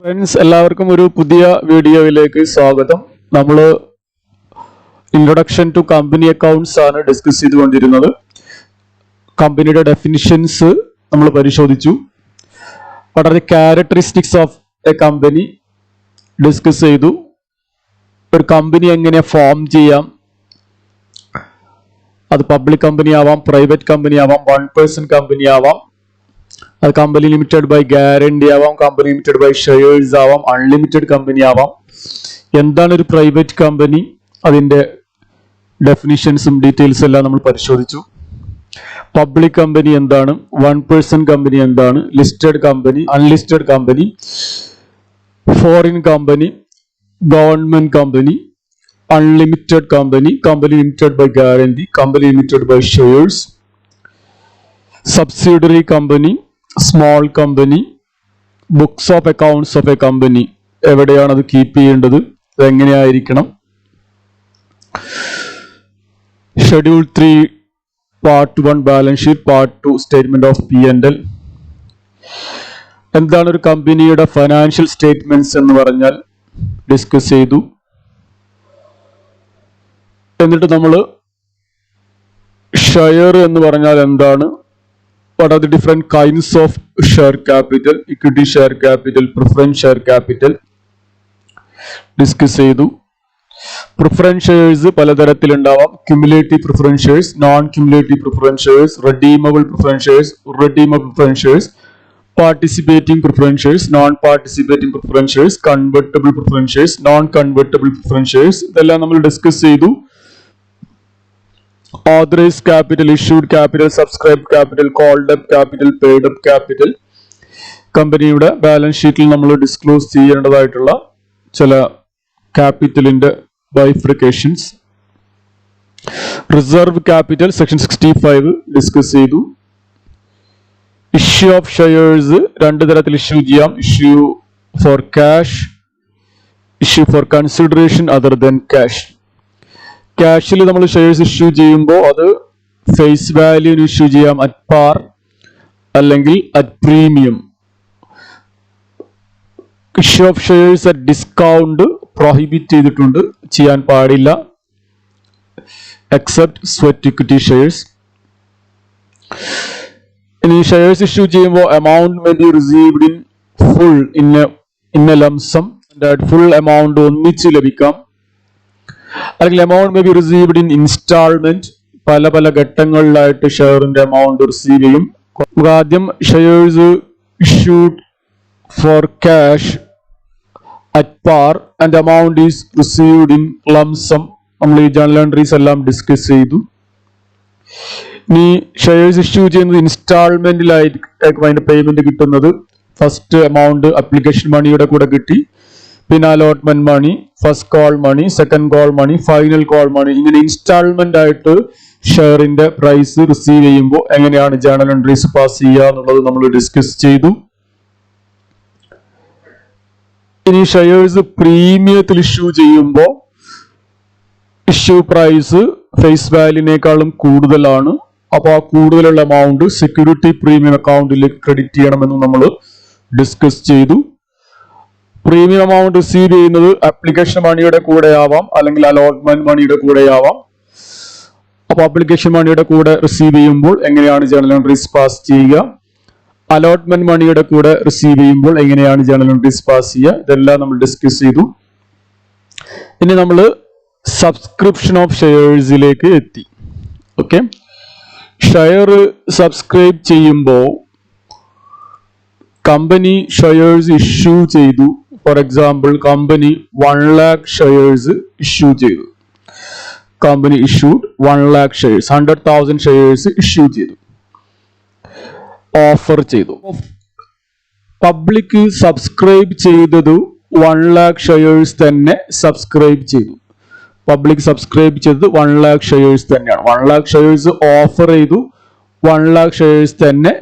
Friends എല്ലാവർക്കും ഒരു പുതിയ വീഡിയോയിലേക്ക് സ്വാഗതം. നമ്മൾ ഇൻട്രൊഡക്ഷൻ ടു കമ്പനി അക്കൗണ്ട്സ് ആണ് ഡിസ്കസ് ചെയ്തുകൊണ്ടിരുന്നത്. കമ്പനിയുടെ ഡെഫിനിഷൻസ് നമ്മൾ പരിശോധിച്ചു. What are the characteristics of a company discuss ചെയ്തു. ഒരു കമ്പനി എങ്ങനെ ഫോം ചെയ്യാം, അത് പബ്ലിക് കമ്പനി ആവാം, പ്രൈവറ്റ് കമ്പനി ആവാം, വൺ പേഴ്സൺ കമ്പനി ആവാം, അത് കമ്പനി ലിമിറ്റഡ് ബൈ ഗ്യാരണ്ടി ആവാം, കമ്പനി ലിമിറ്റഡ് ബൈ ഷെയർസ് ആവാം, അൺലിമിറ്റഡ് കമ്പനി ആവാം. എന്താണ് ഒരു പ്രൈവറ്റ് കമ്പനി, അതിന്റെ ഡെഫിനിഷൻസും ഡീറ്റെയിൽസും എല്ലാം നമ്മൾ പരിശോധിച്ചു. പബ്ലിക് കമ്പനി എന്താണ്, വൺ പേഴ്സൺ കമ്പനി എന്താണ്, listed company, unlisted company, foreign company, government company, unlimited company, company limited by guarantee, company limited by shares, subsidiary company, small company, books of accounts of a company, എവിടെയാണ് അത് keep ചെയ്യേണ്ടത്, അതെങ്ങനെയായിരിക്കണം, schedule 3 part 1 balance sheet, part 2 statement of P&L. എന്താണ് ഒരു കമ്പനിയുടെ financial statements എന്ന് പറഞ്ഞാൽ discuss ചെയ്തു. എന്നിട്ട് നമ്മൾ ഷെയർ എന്ന് പറഞ്ഞാൽ എന്താണ്, what are the different kinds of share capital, equity share capital, preference share capital discuss ചെയ്തു. പ്രിഫറൻസ് ഷെയർസ് പലതരത്തിൽ ഉണ്ടാവാം. Cumulative preference shares, non cumulative preference shares, redeemable preference shares, redeemable preference shares, participating preference shares, non participating preference shares, convertible preference shares, non convertible preference shares, ഇതെല്ലാം നമ്മൾ discuss ചെയ്തു. Authorized capital, issued capital, subscribed capital, called up capital, paid up capital. കമ്പനിയുടെ balance ഷീറ്റിൽ നമ്മൾ disclose ചെയ്യേണ്ടതായിട്ടുള്ള ചില ക്യാപിറ്റലിന്റെ bifurcations. Reserve capital section 65 discuss ചെയ്തു. ഇഷ്യൂ ഓഫ് ഷെയർസ് രണ്ട് തരത്തിൽ ഇഷ്യൂ ചെയ്യാം. Issue for cash, issue for consideration other than cash. ക്യാഷിൽ നമ്മൾ ഷെയർസ് ഇഷ്യൂ ചെയ്യുമ്പോൾ അത് ഫേസ് വാല്യൂന് ഇഷ്യൂ ചെയ്യാം, അറ്റ് പാർ അല്ലെങ്കിൽ at premium. Issue of shares at discount prohibit ചെയ്തിട്ടുണ്ട്, ചെയ്യാൻ പാടില്ല, എക്സെപ്റ്റ് സ്വെറ്റ് ഇക്വിറ്റി ഷെയർസ്. ഇനി ഷെയർസ് ഇഷ്യൂ ചെയ്യുമ്പോൾ amount may be received in full in a lump sum, full amount ഒന്നിച്ച് ലഭിക്കാം, അല്ലെങ്കിൽ amount may be received in instalment, പല പല ഘട്ടങ്ങളിലായിട്ട് ഷെയറിന്റെ എമൗണ്ട് റിസീവ് ചെയ്യും. ആദ്യം shares issued for cash at par and amount is received in lump sum. നമ്മൾ ഈ ജേണൽ എൻട്രീസ് എല്ലാം ഡിസ്കസ് ചെയ്തു. ഇനി ഷെയർസ് ഇഷ്യൂ ചെയ്യുന്നത് ഇൻസ്റ്റാൾമെന്റിലായിരിക്കും അതിന്റെ പേയ്മെന്റ് കിട്ടുന്നത്. ഫസ്റ്റ് എമൗണ്ട് അപ്ലിക്കേഷൻ മണിയുടെ കൂടെ കിട്ടി, പിന്നെ allotment money, first call money, second call money, final call money, ഇങ്ങനെ ഇൻസ്റ്റാൾമെന്റ് ആയിട്ട് ഷെയറിന്റെ പ്രൈസ് റിസീവ് ചെയ്യുമ്പോൾ എങ്ങനെയാണ് ജേണൽ എൻട്രീസ് പാസ് ചെയ്യുക എന്നുള്ളത് നമ്മൾ ഡിസ്കസ് ചെയ്തു. ഇനി ഷെയർസ് പ്രീമിയത്തിൽ ഇഷ്യൂ ചെയ്യുമ്പോൾ ഇഷ്യൂ പ്രൈസ് ഫേസ് വാല്യൂനേക്കാളും കൂടുതലാണ്. അപ്പോൾ ആ കൂടുതലുള്ള എമൗണ്ട് സെക്യൂരിറ്റി പ്രീമിയം അക്കൗണ്ടിലേക്ക് ക്രെഡിറ്റ് ചെയ്യണമെന്ന് നമ്മൾ ഡിസ്കസ് ചെയ്തു. പ്രീമിയം എമൗണ്ട് റിസീവ് ചെയ്യുന്നത് ആപ്ലിക്കേഷൻ മണിയുടെ കൂടെ ആവാം, അല്ലെങ്കിൽ അലോട്ട്മെന്റ് മണിയുടെ കൂടെ ആവാം. അപ്പൊ ആപ്ലിക്കേഷൻ മണിയുടെ കൂടെ റിസീവ് ചെയ്യുമ്പോൾ എങ്ങനെയാണ് ജേണൽ എൻട്രീസ് പാസ് ചെയ്യുക, അലോട്ട്മെന്റ് മണിയുടെ കൂടെ റിസീവ് ചെയ്യുമ്പോൾ എങ്ങനെയാണ് ജേണൽ എൻട്രീസ് പാസ് ചെയ്യുക, ഇതെല്ലാം നമ്മൾ ഡിസ്കസ് ചെയ്തു. ഇനി നമ്മൾ സബ്സ്ക്രിപ്ഷൻ ഓഫ് ഷെയർസിലേക്ക് എത്തി. ഓക്കെ, ഷെയർ സബ്സ്ക്രൈബ് ചെയ്യുമ്പോൾ കമ്പനി ഷെയർസ് ഇഷ്യൂ ചെയ്തു. For example, company 1 lakh shares issue ചെയ്തു. Company issued 1 lakh shares, 100,000 shares issue ചെയ്തു, ഓഫർ ചെയ്തു. പബ്ലിക് സബ്സ്ക്രൈബ് ചെയ്തത് 1 lakh ഷെയർസ് തന്നെ സബ്സ്ക്രൈബ് ചെയ്തു. പബ്ലിക് സബ്സ്ക്രൈബ് ചെയ്തത് 1 lakh ഷെയർസ് തന്നെയാണ്. 1 lakh ഷെയർസ് ഓഫർ ചെയ്തു, 1 lakh ഷെയർസ് തന്നെ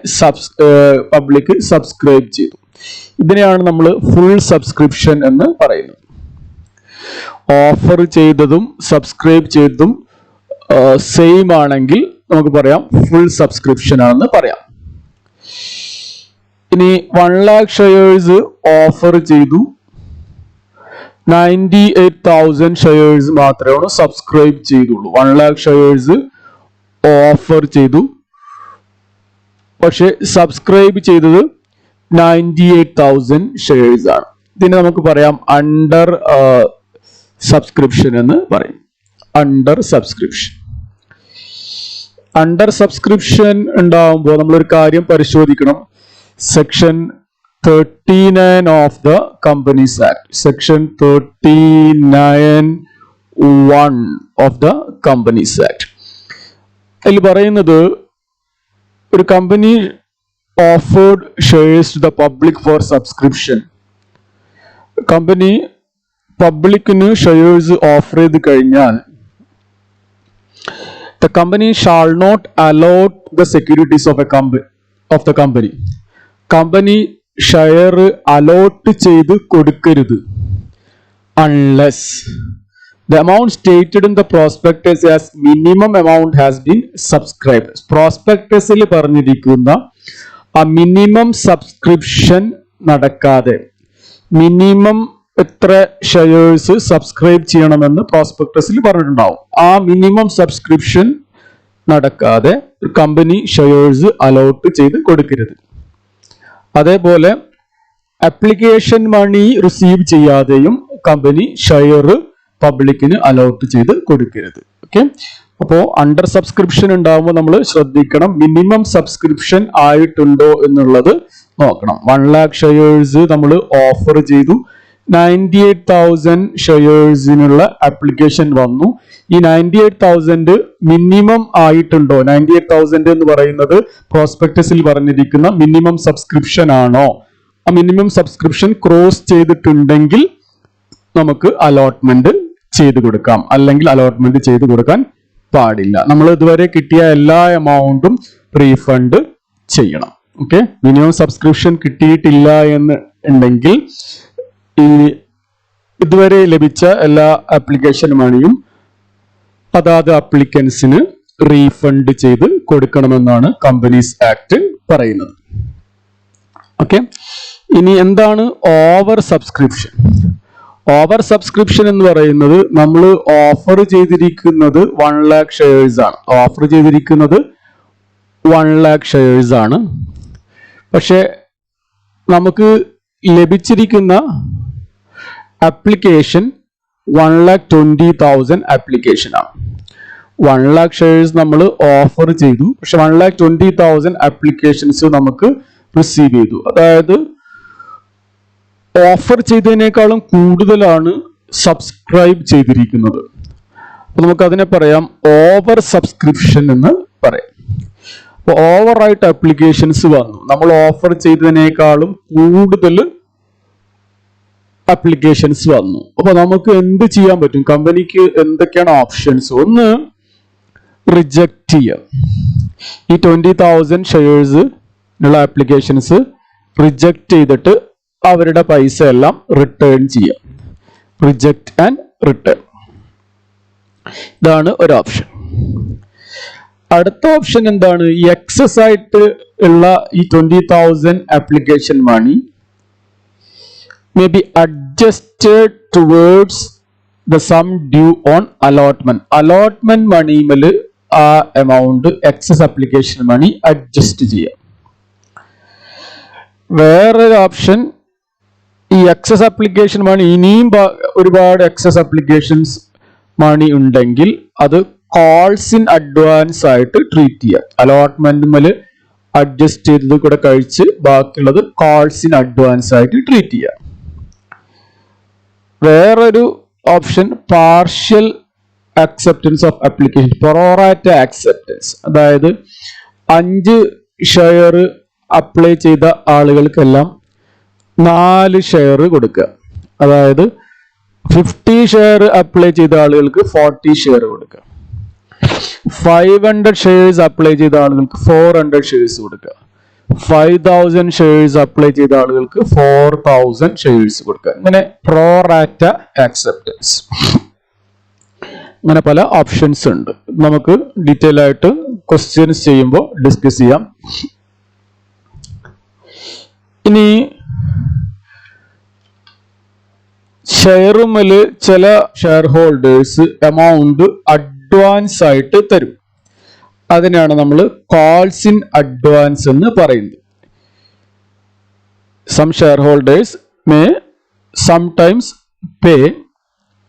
പബ്ലിക് സബ്സ്ക്രൈബ് ചെയ്തു. ഇതിനെയാണ് നമ്മൾ ഫുൾ സബ്സ്ക്രിപ്ഷൻ എന്ന് പറയുന്നത്. ഓഫർ ചെയ്തതും സബ്സ്ക്രൈബ് ചെയ്തതും സെയിം ആണെങ്കിൽ നമുക്ക് പറയാം ഫുൾ സബ്സ്ക്രിപ്ഷൻ ആണെന്ന് പറയാം. ഇനി 1 lakh ഷെയർസ് ഓഫർ ചെയ്തു, 98,000 ഷെയർസ് മാത്രമേ സബ്സ്ക്രൈബ് ചെയ്തുള്ളൂ. 1 lakh ഷെയർസ് ഓഫർ ചെയ്തു, പക്ഷെ സബ്സ്ക്രൈബ് ചെയ്തത് 98,000 ഷെയർസ് ആണ്. ഇതിനെ നമുക്ക് പറയാം അണ്ടർ സബ്സ്ക്രിപ്ഷൻ എന്ന് പറയും. Under subscription. അണ്ടർ സബ്സ്ക്രിപ്ഷൻ ഉണ്ടാവുമ്പോൾ നമ്മളൊരു കാര്യം പരിശോധിക്കണം. Section 39 of the Companies Act, section 39(1) of the Companies Act. അതിൽ പറയുന്നത് ഒരു company offered shares to the public for subscription. Company പബ്ലിക്കിന് ഷെയർസ് ഓഫർ ചെയ്ത് കഴിഞ്ഞാൽ the company shall not allot the securities of the company. കമ്പനി share allot ചെയ്ത് കൊടുക്കരുത് unless the amount stated in the prospectus as minimum amount has been subscribed. പ്രോസ്പെക്ടസിൽ പറഞ്ഞിരിക്കുന്ന ആ minimum subscription നടക്കാതെ, മിനിമം എത്ര ഷെയർസ് സബ്സ്ക്രൈബ് ചെയ്യണമെന്ന് പ്രോസ്പെക്ടസിൽ പറഞ്ഞിട്ടുണ്ടാവും. ആ മിനിമം സബ്സ്ക്രിപ്ഷൻ നടക്കാതെ കമ്പനി ഷെയർസ് അലോട്ട് ചെയ്ത് കൊടുക്കരുത്. അതേപോലെ അപ്ലിക്കേഷൻ മണി റിസീവ് ചെയ്യാതെയും കമ്പനി ഷെയർ പബ്ലിക്കിന് അലോട്ട് ചെയ്ത് കൊടുക്കരുത്. ഓക്കെ, അപ്പോൾ അണ്ടർ സബ്സ്ക്രിപ്ഷൻ ഉണ്ടാകുമ്പോൾ നമ്മൾ ശ്രദ്ധിക്കണം, മിനിമം സബ്സ്ക്രിപ്ഷൻ ആയിട്ടുണ്ടോ എന്നുള്ളത് നോക്കണം. 1 lakh ഷെയർസ് നമ്മൾ ഓഫർ ചെയ്തു, 98,000 ഷെയർസിനുള്ള ആപ്ലിക്കേഷൻ വന്നു. ഈ 98,000 മിനിമം ആയിട്ടുണ്ടോ? 98,000 എന്ന് പറയുന്നത് പ്രോസ്പെക്ടസിൽ പറഞ്ഞിരിക്കുന്ന മിനിമം സബ്സ്ക്രിപ്ഷൻ ആണോ? ആ മിനിമം സബ്സ്ക്രിപ്ഷൻ ക്രോസ് ചെയ്തിട്ടുണ്ടെങ്കിൽ നമുക്ക് അലോട്ട്മെന്റ് ചെയ്തു കൊടുക്കാം, അല്ലെങ്കിൽ അലോട്ട്മെന്റ് ചെയ്തു കൊടുക്കാൻ പാടില്ല. നമ്മൾ ഇതുവരെ കിട്ടിയ എല്ലാ എമൗണ്ടും റീഫണ്ട് ചെയ്യണം. ഓക്കെ, മിനിമം സബ്സ്ക്രിപ്ഷൻ കിട്ടിയിട്ടില്ല എന്ന് ഉണ്ടെങ്കിൽ ഈ ഇതുവരെ ലഭിച്ച എല്ലാ ആപ്ലിക്കേഷൻ മണിയും അതാത് അപ്ലിക്കൻസിന് റീഫണ്ട് ചെയ്ത് കൊടുക്കണമെന്നാണ് കമ്പനീസ് ആക്ട് പറയുന്നത്. ഓക്കെ, ഇനി എന്താണ് ഓവർ സബ്സ്ക്രിപ്ഷൻ? ഓവർ സബ്സ്ക്രിപ്ഷൻ എന്ന് പറയുന്നത് നമ്മൾ ഓഫർ ചെയ്തിരിക്കുന്നത് 1 lakh ഷെയർസ് ആണ്. ഓഫർ ചെയ്തിരിക്കുന്നത് 1 lakh ഷെയർസ് ആണ്. പക്ഷെ നമുക്ക് ലഭിച്ചിരിക്കുന്ന ആപ്ലിക്കേഷൻ 1,20,000 ആപ്ലിക്കേഷൻ ആണ്. 1 lakh ഷെയർസ് നമ്മൾ ഓഫർ ചെയ്തു, പക്ഷെ 1,20,000 ആപ്ലിക്കേഷൻസ് നമുക്ക് റിസീവ് ചെയ്തു. അതായത് ഓഫർ ചെയ്തതിനേക്കാളും കൂടുതലാണ് സബ്സ്ക്രൈബ് ചെയ്തിരിക്കുന്നത്. അപ്പൊ നമുക്ക് അതിനെ പറയാം ഓവർ സബ്സ്ക്രിപ്ഷൻ എന്ന് പറയാം. അപ്പൊ ഓവറായിട്ട് ആപ്ലിക്കേഷൻസ് വന്നു, നമ്മൾ ഓഫർ ചെയ്തതിനേക്കാളും കൂടുതൽ ആപ്ലിക്കേഷൻസ് വന്നു. അപ്പൊ നമുക്ക് എന്ത് ചെയ്യാൻ പറ്റും? കമ്പനിക്ക് എന്തൊക്കെയാണ് ഓപ്ഷൻസ്? ഒന്ന്, റിജക്റ്റ് ചെയ്യാം. ഈ 20,000 ഷെയർസ് ഉള്ള ആപ്ലിക്കേഷൻസ് റിജക്റ്റ് ചെയ്തിട്ട് അവരുടെ പൈസ എല്ലാം റിട്ടേൺ ചെയ്യാം. റിജക്റ്റ് ആൻഡ് റിട്ടേൺ, ഇതാണ് ഒരു ഓപ്ഷൻ. അടുത്ത ഓപ്ഷൻ എന്താണ്? ഈ എക്സസ് ആയിട്ട് ഉള്ള ഈ 20,000 application money may be adjusted towards the sum due on allotment. Allotment money മേൽ ആ amount excess application money adjust ചെയ്യാം. വേറൊരു ഓപ്ഷൻ, ഈ എക്സസ് ആപ്ലിക്കേഷൻ മണി ഇനിയും ഒരുപാട് എക്സസ് ആപ്ലിക്കേഷൻസ് മണി ഉണ്ടെങ്കിൽ അത് കോൾസ് ഇൻ അഡ്വാൻസ് ആയിട്ട് ട്രീറ്റ് ചെയ്യാം. അലോട്ട്മെന്റ് മേൽ അഡ്ജസ്റ്റ് ചെയ്തത് കൂടെ കഴിച്ച് ബാക്കിയുള്ളത് കോൾസ് ഇൻ അഡ്വാൻസ് ആയിട്ട് ട്രീറ്റ് ചെയ്യാം. വേറൊരു option, partial acceptance of application, pro rata acceptance. അതായത് 5 ഷെയർ അപ്ലൈ ചെയ്ത ആളുകൾക്കെല്ലാം 4 ഷെയർ കൊടുക്കുക. അതായത് 50 ഷെയർ അപ്ലൈ ചെയ്ത ആളുകൾക്ക് 40 ഷെയർ കൊടുക്കുക. 500 ഷെയർസ് അപ്ലൈ ചെയ്ത ആളുകൾക്ക് 400 ഷെയർസ് കൊടുക്കുക. 5,000 ഷെയർസ് അപ്ലൈ ചെയ്ത ആളുകൾക്ക് 4,000 ഷെയർസ് കൊടുക്കുക. ഇങ്ങനെ പ്രൊറാറ്റ ആക്സെപ്റ്റൻസ്, അങ്ങനെ പല ഓപ്ഷൻസ് ഉണ്ട്. നമുക്ക് ഡീറ്റെയിൽ ആയിട്ട് ക്വസ്റ്റ്യൻസ് ചെയ്യുമ്പോൾ ഡിസ്കസ് ചെയ്യാം. ഇനി ഷെയറുമേല് ചില ഷെയർ ഹോൾഡേഴ്സ് എമൗണ്ട് അഡ്വാൻസ് ആയിട്ട് തരും. അതിനാണ് നമ്മൾ കോൾസ് ഇൻ അഡ്വാൻസ് എന്ന് പറയുന്നത്. Some share holders may sometimes pay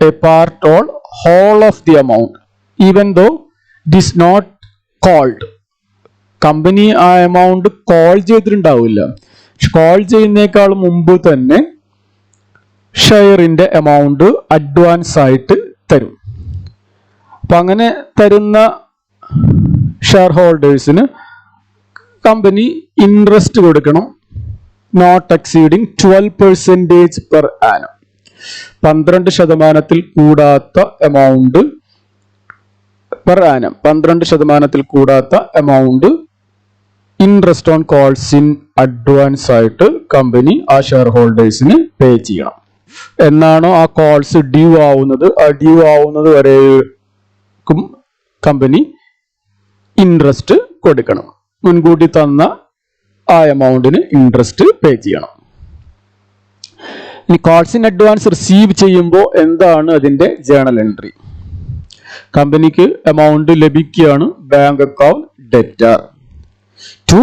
a part or whole of the amount even though it is not called. Company ആ എമൗണ്ട് കോൾ ചെയ്തിട്ടുണ്ടാവില്ല. കോൾ ചെയ്യുന്നേക്കാൾ മുമ്പ് തന്നെ ഷെയറിന്റെ എമൗണ്ട് അഡ്വാൻസ് ആയിട്ട് തരും. അപ്പൊ അങ്ങനെ തരുന്ന ഷെയർ ഹോൾഡേഴ്സിന് കമ്പനി ഇൻട്രസ്റ്റ് കൊടുക്കണം. Not exceeding 12% per annum. 12% കൂടാത്ത എമൗണ്ട് പെർ ആനം, 12% കൂടാത്ത amount interest on calls in advance ആയിട്ട് കമ്പനി ആ ഷെയർ ഹോൾഡേഴ്സിന് പേ ചെയ്യണം. എന്നാണോ ആ കോൾസ് ഡ്യൂ ആവുന്നത്, ആ ഡ്യൂ ആവുന്നത് വരേക്കും കമ്പനി ഇൻട്രസ്റ്റ് കൊടുക്കണം. മുൻകൂട്ടി തന്ന ആ എമൗണ്ടിന് ഇൻട്രസ്റ്റ് പേ ചെയ്യണം. ഇനി കോൾസ് ഇൻ അഡ്വാൻസ് റിസീവ് ചെയ്യുമ്പോൾ എന്താണ് അതിന്റെ ജേണൽ എൻട്രി? കമ്പനിക്ക് എമൗണ്ട് ലഭിക്കുകയാണ്. Bank account debtor to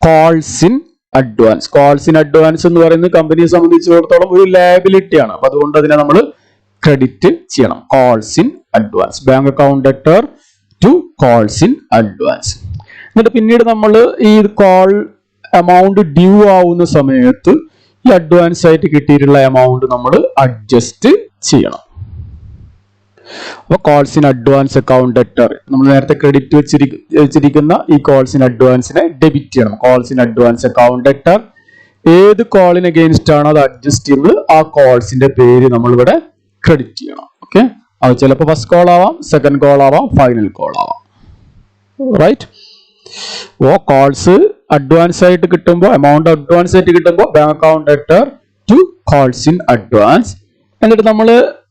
calls in advance. Calls in advance എന്ന് പറയുന്നത് കമ്പനിയെ സംബന്ധിച്ചിടത്തോളം ഒരു ലയബിലിറ്റി ആണ്. അപ്പൊ അതുകൊണ്ട് അതിനെ നമ്മൾ ക്രെഡിറ്റ് ചെയ്യണം. Calls in advance, bank account debtor to calls in advance. എന്നിട്ട് പിന്നീട് നമ്മൾ ഈ കോൾ എമൗണ്ട് ഡ്യൂ ആവുന്ന സമയത്ത് ഈ അഡ്വാൻസ് ആയിട്ട് കിട്ടിയിട്ടുള്ള എമൗണ്ട് നമ്മൾ അഡ്ജസ്റ്റ് ചെയ്യണം. അപ്പൊ calls in advance account debtor, നമ്മൾ നേരത്തെ ക്രെഡിറ്റ് വെച്ചിരിക്കുന്ന ഈ കോൾസ് ഇൻ അഡ്വാൻസിനെ ഡെബിറ്റ് ചെയ്യണം. Calls in advance account debtor, ഏത് കോളിന് അഗെയിൻസ്റ്റ് ആണോ അത് അഡ്ജസ്റ്റ് ചെയ്യുന്നത് ആ കോൾസിന്റെ പേര് നമ്മൾ ഇവിടെ ക്രെഡിറ്റ് ചെയ്യണം. ഓക്കെ, അത് ചിലപ്പോൾ ഫസ്റ്റ് കോൾ ആവാം, സെക്കൻഡ് കോൾ ആവാം, ഫൈനൽ കോൾ ആവാം. റൈറ്റ്. ഓ കോൾസ് അഡ്വാൻസ് ആയിട്ട് കിട്ടുമ്പോൾ, എമൗണ്ട് അഡ്വാൻസ് ആയിട്ട് കിട്ടുമ്പോൾ bank account debtor to calls in advance. എന്നിട്ട് നമ്മൾ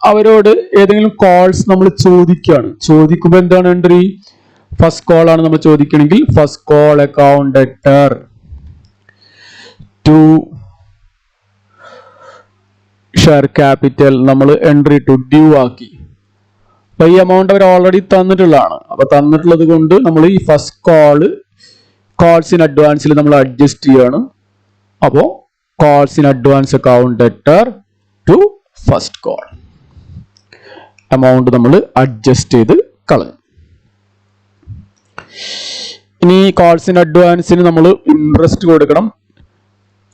അവരോട് ഏതെങ്കിലും കോൾസ് നമ്മൾ ചോദിക്കുകയാണ്. ചോദിക്കുമ്പോൾ എന്താണ് എൻട്രി? ഫസ്റ്റ് കോൾ ആണ് നമ്മൾ ചോദിക്കണമെങ്കിൽ first call account debtor to share capital നമ്മൾ എൻട്രി ടു ഡ്യൂ ആക്കി. അപ്പൊ ഈ എമൗണ്ട് അവർ ഓൾറെഡി തന്നിട്ടുള്ളതാണ്. അപ്പൊ തന്നിട്ടുള്ളത് കൊണ്ട് നമ്മൾ ഈ ഫസ്റ്റ് കോൾസ് ഇൻ അഡ്വാൻസിൽ നമ്മൾ അഡ്ജസ്റ്റ് ചെയ്യാണ്. അപ്പോ calls in advance account debtor to first call amount നമ്മൾ അഡ്ജസ്റ്റ് ചെയ്ത് കളയും. ഇനി കോൾസ് ഇൻ അഡ്വാൻസിന് നമ്മൾ ഇൻട്രസ്റ്റ് കൊടുക്കണം.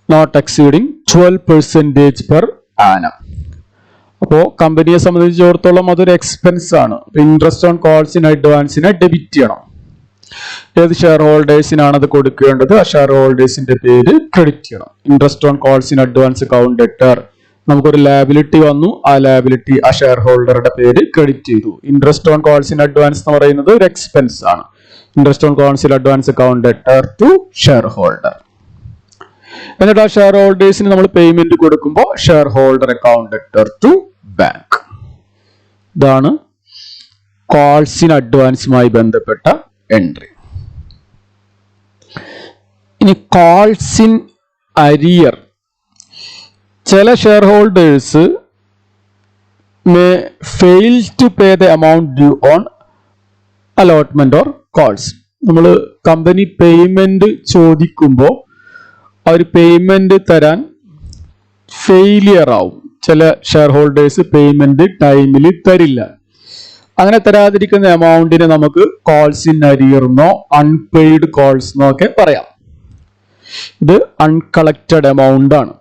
Not exceeding 12% per annum. അപ്പോൾ കമ്പനിയെ സംബന്ധിച്ചിടത്തോളം അതൊരു എക്സ്പെൻസ് ആണ്. ഇൻട്രസ്റ്റ് ഓൺ കോൾസ് ഇൻ അഡ്വാൻസിനെ ഡെബിറ്റ് ചെയ്യണം. ഏത് ഷെയർ ഹോൾഡേഴ്സിനാണ് അത് കൊടുക്കേണ്ടത് ആ ഷെയർ ഹോൾഡേഴ്സിന്റെ പേര് ക്രെഡിറ്റ് ചെയ്യണം. Interest on calls in advance account debtor, നമുക്കൊരു ലയബിലിറ്റി വന്നു, ആ ലയബിലിറ്റി ആ ഷെയർ ഹോൾഡറുടെ പേര് ക്രെഡിറ്റ് ചെയ്തു. Interest on calls in advance എന്ന് പറയുന്നത് ഒരു എക്സ്പെൻസ് ആണ്. Interest on calls in advance account debtor to share holder. എന്നിട്ട് ആ ഷെയർ ഹോൾഡേഴ്സിന് നമ്മൾ പേയ്മെന്റ് കൊടുക്കുമ്പോൾ share holder account debtor to bank. ഇതാണ് കോൾസ് ഇൻ അഡ്വാൻസുമായി ബന്ധപ്പെട്ട എൻട്രി. ഇനി കോൾസ് ഇൻ അരിയർ. ചില share holders may fail to pay the amount due on allotment or calls. നമ്മൾ കമ്പനി പേയ്മെന്റ് ചോദിക്കുമ്പോൾ അവർ പേയ്മെന്റ് തരാൻ ഫെയിലിയർ ആവും. ചില ഷെയർ ഹോൾഡേഴ്സ് പേയ്മെന്റ് ടൈമിൽ തരില്ല. അങ്ങനെ തരാതിരിക്കുന്ന എമൗണ്ടിനെ നമുക്ക് കോൾസ് ഇൻ അരിയർ എന്നോ അൺപെയ്ഡ് കോൾസ് എന്നോ ഒക്കെ പറയാം. ഇത് അൺകളക്റ്റഡ് എമൗണ്ട് ആണ്.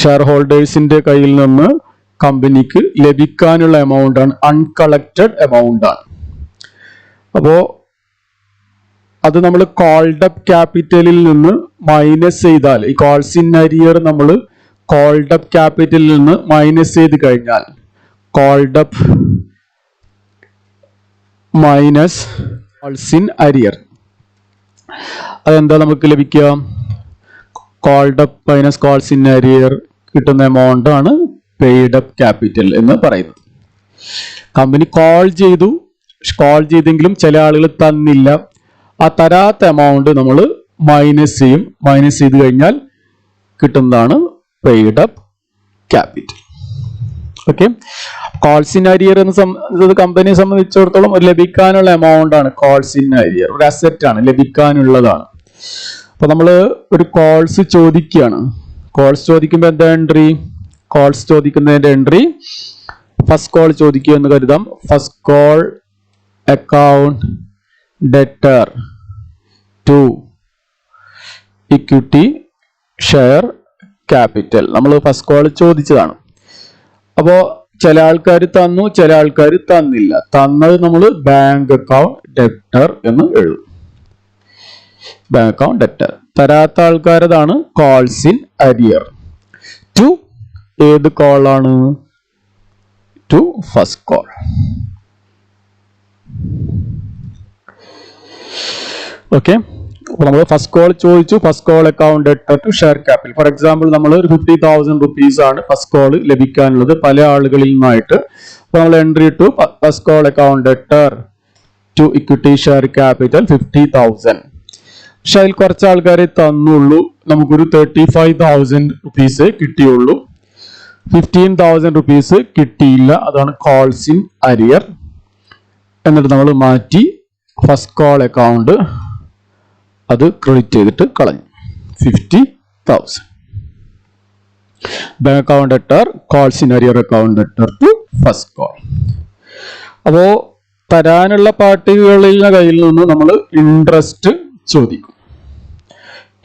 ഷെയർ ഹോൾഡേഴ്സിന്റെ കയ്യിൽ നിന്ന് കമ്പനിക്ക് ലഭിക്കാനുള്ള എമൗണ്ട് ആണ്, അൺകളക്റ്റഡ് എമൗണ്ട് ആണ്. അപ്പോ അത് നമ്മൾ കോൾഡ് അപ്പ് ക്യാപിറ്റലിൽ നിന്ന് മൈനസ് ചെയ്താൽ, ഈ കോൾസ് ഇൻ അരിയർ നമ്മൾ കോൾഡ് അപ്പ് ക്യാപിറ്റലിൽ നിന്ന് മൈനസ് ചെയ്ത് കഴിഞ്ഞാൽ, called up minus calls in arrear, അതെന്താ നമുക്ക് ലഭിക്കുക? Called up minus calls in arrear കിട്ടുന്ന എമൗണ്ട് ആണ് പെയ്ഡ് അപ്പ് ക്യാപിറ്റൽ എന്ന് പറയുന്നത്. കമ്പനി കോൾ ചെയ്തെങ്കിലും ചില ആളുകൾ തന്നില്ല. ആ തരാത്ത എമൗണ്ട് നമ്മൾ മൈനസ് ചെയ്യും. മൈനസ് ചെയ്ത് കഴിഞ്ഞാൽ കിട്ടുന്നതാണ് paid up capital. Okay, calls in arrear എന്ന് കമ്പനിയെ സംബന്ധിച്ചിടത്തോളം ഒരു ലഭിക്കാനുള്ള എമൗണ്ട് ആണ് കോൾസ് ഇൻ അരിയർ. ഒരു അസറ്റ് ആണ്, ലഭിക്കാനുള്ളതാണ്. അപ്പൊ നമ്മൾ ഒരു കോൾസ് ചോദിക്കുകയാണ്. കോൾസ് ചോദിക്കുമ്പോൾ എന്താ എൻട്രി? കോൾസ് ചോദിക്കുന്നതിന്റെ എൻട്രി ഫസ്റ്റ് കോൾ ചോദിക്കുക എന്ന് കരുതാം. First call account debtor to equity share capital. നമ്മൾ ഫസ്റ്റ് കോൾ ചോദിച്ചതാണ്. അപ്പോ ചില ആൾക്കാർ തന്നു, ചില ആൾക്കാർ തന്നില്ല. തന്നത് നമ്മൾ ബാങ്ക് അക്കൗണ്ട് ഡെറ്റർ എന്ന് എഴുതും. Bank account debtor. തരാത്ത ആൾക്കാരതാണ് കോൾസ് ഇൻ അരിയർ. ടു ഏത് കോളാണ്? To first call. ഓക്കെ, അപ്പൊ നമ്മൾ ഫസ്റ്റ് കോൾ ചോദിച്ചു. First call account debtor to share capital. For example നമ്മൾ ഒരു 50,000 rupees ആണ് ഫസ്റ്റ് കോൾ ലഭിക്കാനുള്ളത് പല ആളുകളിൽ നിന്നായിട്ട്. അപ്പൊ നമ്മൾ entry to first call account debtor to equity share capital 50,000. പക്ഷെ അതിൽ കുറച്ച് ആൾക്കാരെ തന്നുള്ളൂ. നമുക്കൊരു 35,000 rupees കിട്ടിയുള്ളൂ. 15,000 rupees കിട്ടിയില്ല. അതാണ് കോൾസ് ഇൻ അരിയർ. എന്നിട്ട് നമ്മൾ മാറ്റി ഫസ്റ്റ് കോൾ അക്കൗണ്ട് അത് ക്രെഡിറ്റ് ചെയ്തിട്ട് കളഞ്ഞു. 50,000. Bank account debtor calls in arrear account debtor to first call. അപ്പോ തരാനുള്ള പാർട്ടികളുടെ കയ്യിൽ നിന്ന് നമ്മൾ ഇൻട്രസ്റ്റ് ചോദിക്കും.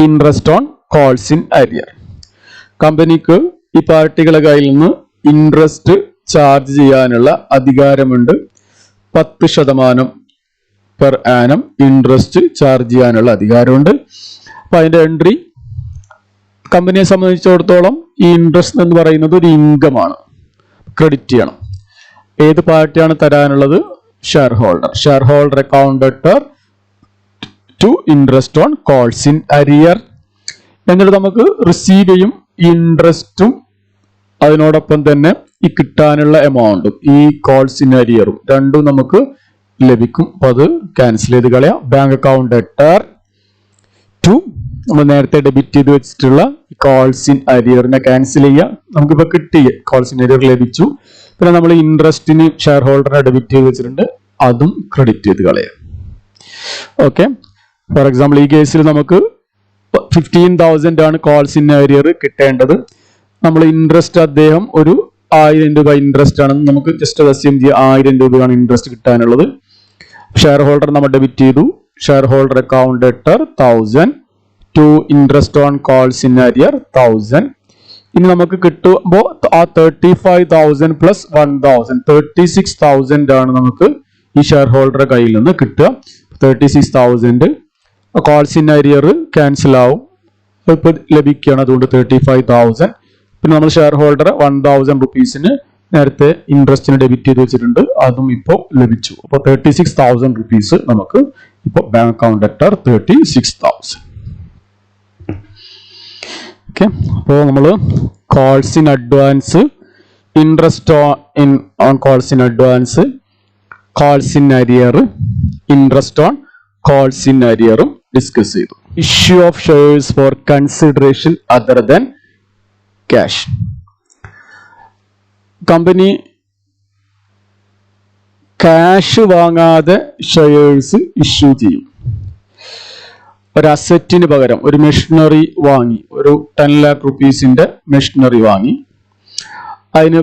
Interest on calls in arrear. കമ്പനിക്ക് ഈ പാർട്ടികളുടെ കയ്യിൽ നിന്ന് ഇൻട്രസ്റ്റ് ചാർജ് ചെയ്യാനുള്ള അധികാരമുണ്ട്. 10% പെർ ആനം ഇൻട്രസ്റ്റ് ചാർജ് ചെയ്യാനുള്ള അധികാരമുണ്ട്. അപ്പൊ അതിന്റെ എൻട്രി കമ്പനിയെ സംബന്ധിച്ചിടത്തോളം ഈ ഇൻട്രസ്റ്റ് എന്ന് പറയുന്നത് ഒരു ഇൻകം ആണ്, ക്രെഡിറ്റ് ചെയ്യണം. ഏത് പാർട്ടിയാണ് തരാനുള്ളത്? Share holder. Share holder account debtor to interest on calls in arrear. എന്നിട്ട് നമുക്ക് റിസീവ് ചെയ്യും ഇൻട്രസ്റ്റും അതിനോടൊപ്പം തന്നെ ഈ കിട്ടാനുള്ള എമൗണ്ടും ഈ കോൾസ് ഇൻ അരിയറും രണ്ടും നമുക്ക് ലഭിക്കും. അപ്പൊ അത് ക്യാൻസൽ ചെയ്ത് കളയാം. ബാങ്ക് അക്കൗണ്ട് ഡെറ്റർ ടു നമ്മൾ നേരത്തെ ഡെബിറ്റ് ചെയ്ത് വെച്ചിട്ടുള്ള കോൾസ് ഇൻ അരിയറിനെ ക്യാൻസൽ ചെയ്യാം. നമുക്കിപ്പോ കിട്ടി, കോൾസ് ഇൻ അരിയർ ലഭിച്ചു. പിന്നെ നമ്മൾ ഇൻട്രസ്റ്റിന് ഷെയർ ഹോൾഡറിനെ ഡെബിറ്റ് ചെയ്ത് വെച്ചിട്ടുണ്ട്, അതും ക്രെഡിറ്റ് ചെയ്ത് കളയാം. ഓക്കെ, ഫോർ എക്സാമ്പിൾ ഈ കേസിൽ നമുക്ക് 15,000 ആണ് കോൾസ് ഇൻ അരിയർ കിട്ടേണ്ടത്. നമ്മൾ ഇൻട്രസ്റ്റ് അദ്ദേഹം ഒരു 1000 രൂപ ഇൻട്രസ്റ്റ് ആണെന്ന് നമുക്ക് ജസ്റ്റ് അസ്യൂം ചെയ്യാം. 1000 രൂപയാണ് ഇൻട്രസ്റ്റ് കിട്ടാനുള്ളത്. ഷെയർ ഹോൾഡർ നമ്മൾ ഡെബിറ്റ് ചെയ്തു. Share holder account debtor 1000 to interest on calls in arrear 1000. ഇനി നമുക്ക് കിട്ടുമ്പോൾ ആ 35,000 പ്ലസ് 1,000 36,000 ആണ് നമുക്ക് ഈ ഷെയർ ഹോൾഡറുടെ കയ്യിൽ നിന്ന് കിട്ടുക. 36,000 കോൾസ് ഇൻ അരിയർ ക്യാൻസൽ ആവും, ഇപ്പൊ ലഭിക്കുകയാണ്. അതുകൊണ്ട് 35,000. പിന്നെ നമ്മൾ ഷെയർ ഹോൾഡർ 1,000 rupeesന് നേരത്തെ ഇൻട്രസ്റ്റിന് ഡെബിറ്റ് ചെയ്ത് വെച്ചിട്ടുണ്ട്, അതും ഇപ്പോൾ ലഭിച്ചു. അപ്പോൾ 36,000 rupees നമുക്ക് ഇപ്പോൾ ബാങ്ക് അക്കൗണ്ട് ഡെറ്റർ 36,000. ഓക്കെ, അപ്പോൾ നമ്മൾ calls in advance, interest on calls in advance, calls in arrear, interest on calls in അരിയറും ഡിസ്കസ് ചെയ്തു. Issue of shares for consideration other than cash. Company cash വാങ്ങാതെ shares issue ചെയ്യും. ഒരു അസറ്റിന് പകരം ഒരു machinery വാങ്ങി, ഒരു 10 lakh rupeesന്റെ മെഷീനറി വാങ്ങി. അതിന്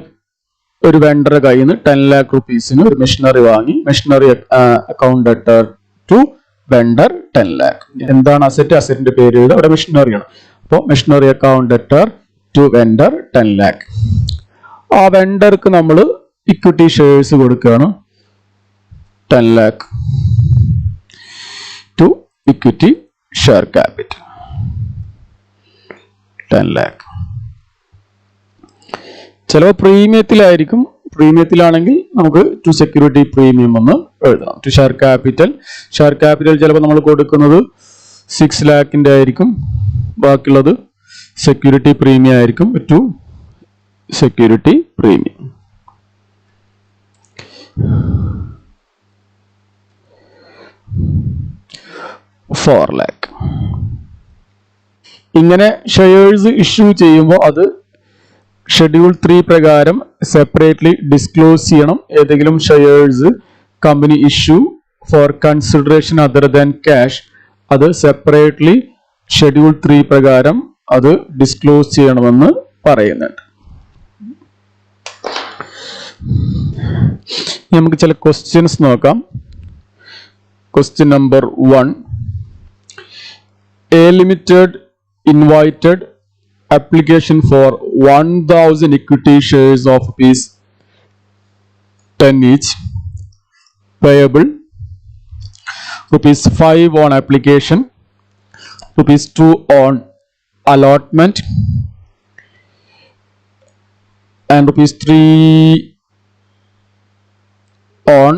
ഒരു വെണ്ടർ കയ്യിൽ നിന്ന് 10 lakh rupeesന് ഒരു മെഷീനറി വാങ്ങി. Machinery account debtor to vendor 10 lakh. എന്താണ് അസറ്റ്? അസറ്റിന്റെ പേര് എഴുതുക, അവിടെ മെഷീനറിയാണ്. അപ്പോൾ machinery account debtor to vendor 10 lakh. ആ വെണ്ടർക്ക് നമ്മൾ ഇക്വിറ്റി ഷെയർസ് കൊടുക്കുകയാണ്. 10 lakh to equity share capital 10 lakh. ചിലപ്പോൾ പ്രീമിയത്തിലായിരിക്കും. പ്രീമിയത്തിലാണെങ്കിൽ നമുക്ക് ടു സെക്യൂരിറ്റി പ്രീമിയം എന്ന് എഴുതണം. To share capital. Share capital ചിലപ്പോൾ നമ്മൾ കൊടുക്കുന്നത് 6 lakhന്റെ ആയിരിക്കും, ബാക്കിയുള്ളത് സെക്യൂരിറ്റി പ്രീമിയം ആയിരിക്കും. To security premium. $4 lakh. ഇങ്ങനെ ഷെയർസ് ഇഷ്യൂ ചെയ്യുമ്പോൾ അത് ഷെഡ്യൂൾ 3 പ്രകാരം സെപ്പറേറ്റ്ലി ഡിസ്ക്ലോസ് ചെയ്യണം. ഏതെങ്കിലും shares company issue for consideration other than cash അത് സെപ്പറേറ്റ്ലി ഷെഡ്യൂൾ 3 പ്രകാരം അത് ഡിസ്ക്ലോസ് ചെയ്യണമെന്ന് പറയുന്നുണ്ട്. നമുക്ക് ചില ക്വസ്റ്റ്യൻസ് നോക്കാം. Question number 1. A Limited invited application for 1000 equity shares of ₹10 each, payable ₹5 on application, ₹2 on allotment, and ₹3 on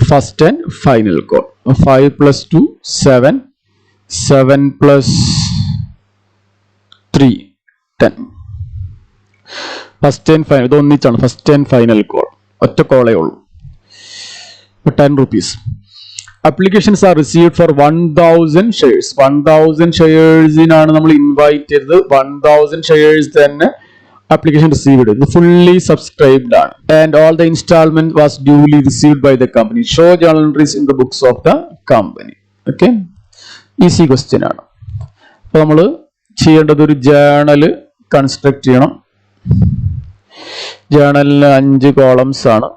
first and final call. 5 plus 2 7, 7 plus 3 10. First and final ഇത് ഒന്നിച്ചാണ്. First and final call ഒറ്റ കോളേ ഉള്ളൂ. ₹10. Applications are received for 1000 shares. 1000 ഷെയർസിനാണ് നമ്മൾ invite ചെയ്തത്. 1000 shares തന്നെ application received. The fully subscribed ആണ്. And all the installment was duly received by the company. Show journal entries in the books of the company. Okay, easy question ആണ്. അപ്പോൾ നമ്മൾ ചെയ്യേണ്ടത് ഒരു ജേണൽ കൺസ്ട്രക്ട് ചെയ്യണം. ജേണലിന് 5 കോളംസ് ആണ്.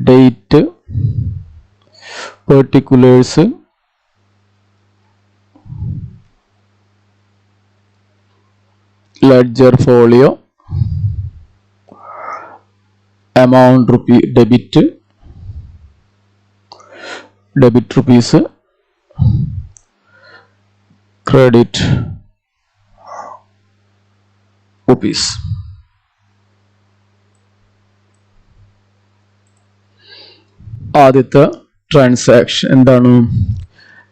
Date, particulars, ledger folio, amount rupee debit rupees, credit rupees. ആദ്യത്തെ transaction എന്താണ്?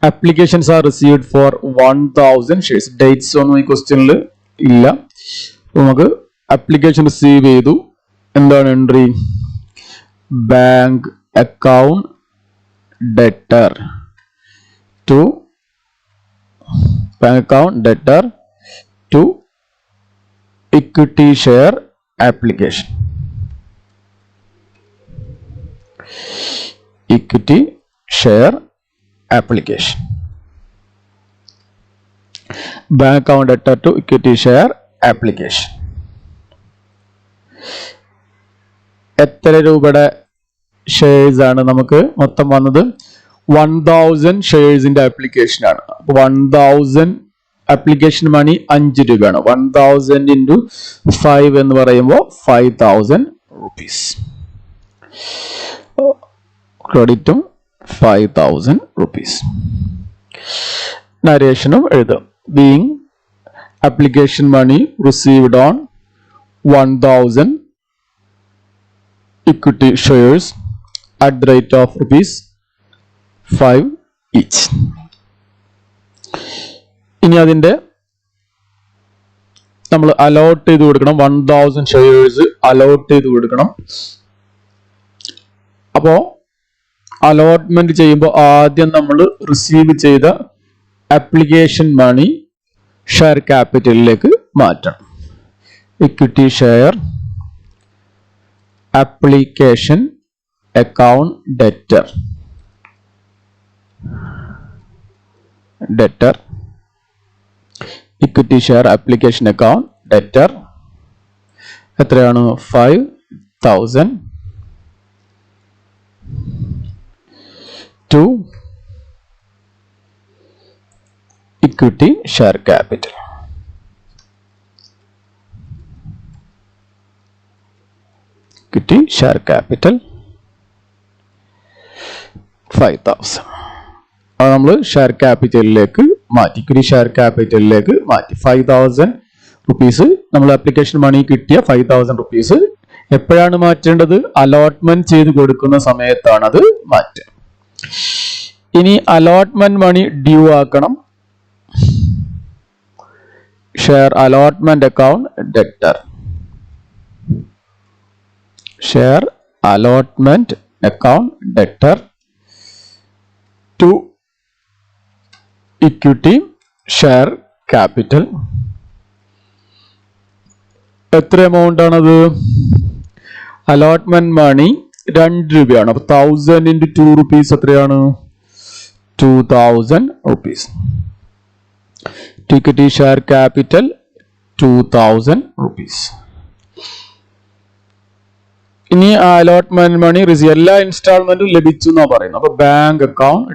Applications are received for 1000 shares. Dates ഒന്നും ഈ ക്വസ്റ്റ്യനിൽ ഇല്ല. നമുക്ക് അപ്ലിക്കേഷൻ റിസീവ് ചെയ്തു. എന്താണ് entry? Bank account debtor to equity share application. Equity share application. Bank account debtor to equity share application. എത്ര രൂപയുടെ ഷെയർസ് ആണ് നമുക്ക് മൊത്തം വന്നത്? 1000 ഷെയർസിന്റെ ആപ്ലിക്കേഷൻ ആണ്. 1000 ആപ്ലിക്കേഷൻ മണി 5 രൂപയാണ്. 1000 into 5 എന്ന് പറയുമ്പോൾ 5000 rupees. ക്രെഡിറ്റും 5000 rupees. നരേഷനും എഴുതാം. Being application money received on 1000 equity shares at the rate of ₹5 each. ഇനി അതിന്റെ നമ്മൾ അലോട്ട് ചെയ്ത് കൊടുക്കണം. 1000 ഷെയർസ് അലോട്ട് ചെയ്ത് കൊടുക്കണം. അപ്പോ അലോട്ട്മെന്റ് ചെയ്യുമ്പോൾ ആദ്യം നമ്മൾ റിസീവ് ചെയ്ത അപ്ലിക്കേഷൻ മണി ഷെയർ ക്യാപിറ്റലിലേക്ക് മാറ്റണം. Equity share application account debtor equity share application account debtor എത്രയാണ്? 5000 to equity share capital. Equity share capital 5000. അത് നമ്മൾ ഷെയർ ക്യാപിറ്റലിലേക്ക് മാറ്റി. ഇക്വിറ്റി ഷെയർ ക്യാപിറ്റലിലേക്ക് മാറ്റി. 5000 rupees നമ്മൾ ആപ്ലിക്കേഷൻ മണി കിട്ടിയ 5000 rupees എപ്പോഴാണ് മാറ്റേണ്ടത്? അലോട്ട്മെന്റ് ചെയ്ത് കൊടുക്കുന്ന സമയത്താണ് അത് മാറ്റുക. ഇനി അലോട്ട്മെന്റ് മണി ഡ്യൂ ആക്കണം. Share allotment account debtor. Share allotment account debtor to equity share capital. എത്ര എമൗണ്ട് ആണത്? അലോട്ട്മെന്റ് മണി 2 രൂപയാണ്. അപ്പൊ 1000 into 2 rupees എത്രയാണ്? 2000 rupees. Equity share capital 2000 rupees. ഇനി അലോട്ട്മെന്റ് മണി റിസീവ് എല്ലാ ഇൻസ്റ്റാൾമെന്റും ലഭിച്ചു എന്നാ പറയുന്നത്. അപ്പൊ ബാങ്ക് അക്കൗണ്ട്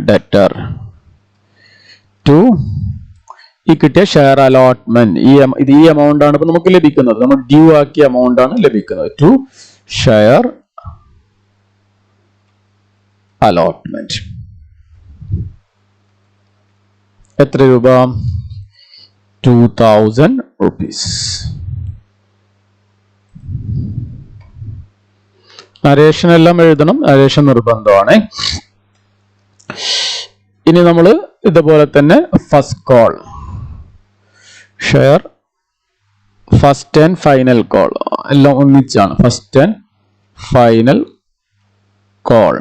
ഡെറ്റർ ടു ഈ കിട്ടിയ ഷെയർ അലോട്ട്മെന്റ്. ഇത് ഈ എമൗണ്ട് ആണ് ഇപ്പൊ നമുക്ക് ലഭിക്കുന്നത്. നമ്മൾ ഡ്യൂ ആക്കിയ എമൗണ്ട് ആണ് ലഭിക്കുന്നത്. To share allotment. എത്ര രൂപ? 2000 rupees. നരേഷൻ എല്ലാം എഴുതണം. നരേഷൻ നിർബന്ധമാണ്. ഇനി നമ്മൾ ഇതുപോലെ തന്നെ first call share first and final call എല്ലാം ഒന്നിച്ചാണ്. First and final call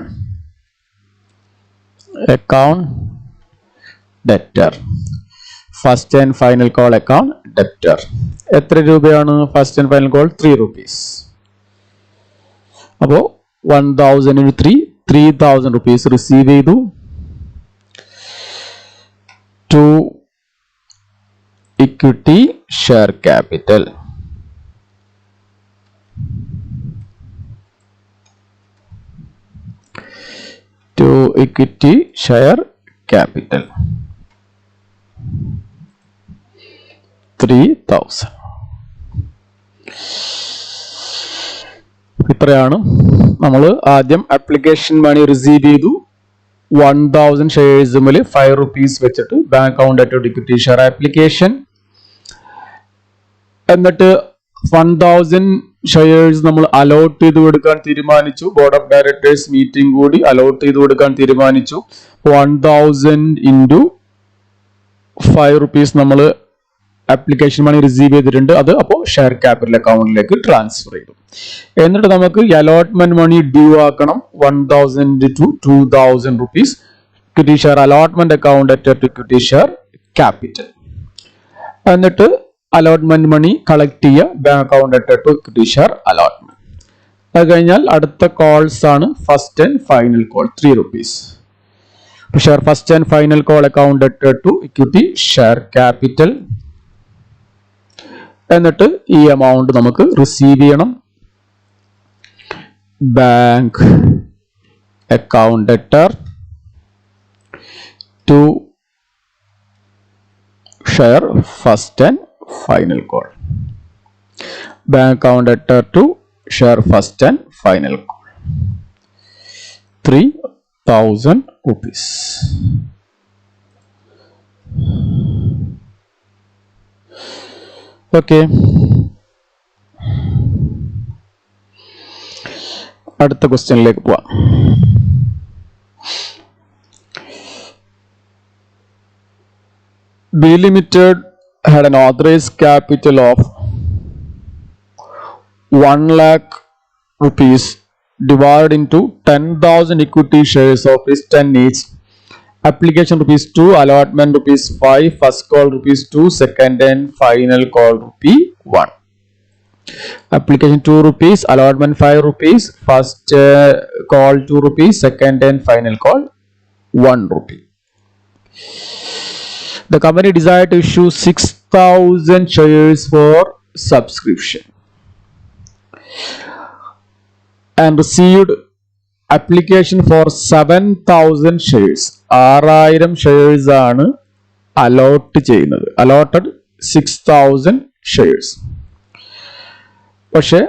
account debtor. First and final call account debtor. എത്ര രൂപയാണ് first and final call? 3 rupees. അപ്പോ 1000 into 3 3000 rupees റിസീവ് ചെയ്തു. To equity share capital. To equity share capital 3000. ഇത്രയാണ്. നമ്മൾ ആദ്യം application മണി receive ചെയ്തു. 1000 ഷെയർസ് മുതൽ 5 rupees വെച്ചിട്ട് bank account at equity share application. എന്നിട്ട് 1000 ഷെയർസ് നമ്മൾ അലോട്ട് ചെയ്ത് കൊടുക്കാൻ തീരുമാനിച്ചു. ബോർഡ് ഓഫ് ഡയറക്ടേഴ്സ് മീറ്റിംഗ് കൂടി അലോട്ട് ചെയ്ത് കൊടുക്കാൻ തീരുമാനിച്ചു. 1000 into 5 rupees നമ്മൾ ആപ്ലിക്കേഷൻ മണി റിസീവ് ചെയ്തിട്ടുണ്ട്. അത് അപ്പോൾ ഷെയർ ക്യാപിറ്റൽ അക്കൗണ്ടിലേക്ക് ട്രാൻസ്ഫർ ചെയ്തു. എന്നിട്ട് നമുക്ക് അലോട്ട്മെന്റ് മണി ഡ്യൂ ആക്കണം. 1000 to 2000 rupees equity share allotment account at equity share capital. എന്നിട്ട് അലോട്ട്മെന്റ് മണി കളക്ട് ചെയ്യുക bank account at equity share allotment. അത് കഴിഞ്ഞാൽ അടുത്ത കോൾസ് ആണ് first and final call 3 rupees. Share first and final call account at equity share capital. എന്നിട്ട് ഈ amount നമുക്ക് receive ചെയ്യണം. Bank account debtor to share first and final call. Bank account debtor to share first and final call 3000 rupees. Okay. അടുത്ത ക്വസ്റ്റ്യനിലേക്ക് പോവാം. B limited had an authorized capital of 1 lakh rupees divided into 10,000 equity shares of ₹10 each. Application ₹2, allotment ₹5, first call ₹2, second and final call ₹1. Application ₹2, allotment ₹5, first call ₹2, second and final call ₹1. The company desired to issue 6,000 shares for subscription and received application for 7,000 shares. 6000 shares ആണ് allot ചെയ്യുന്നത്. allotted 6,000 shares. പക്ഷെ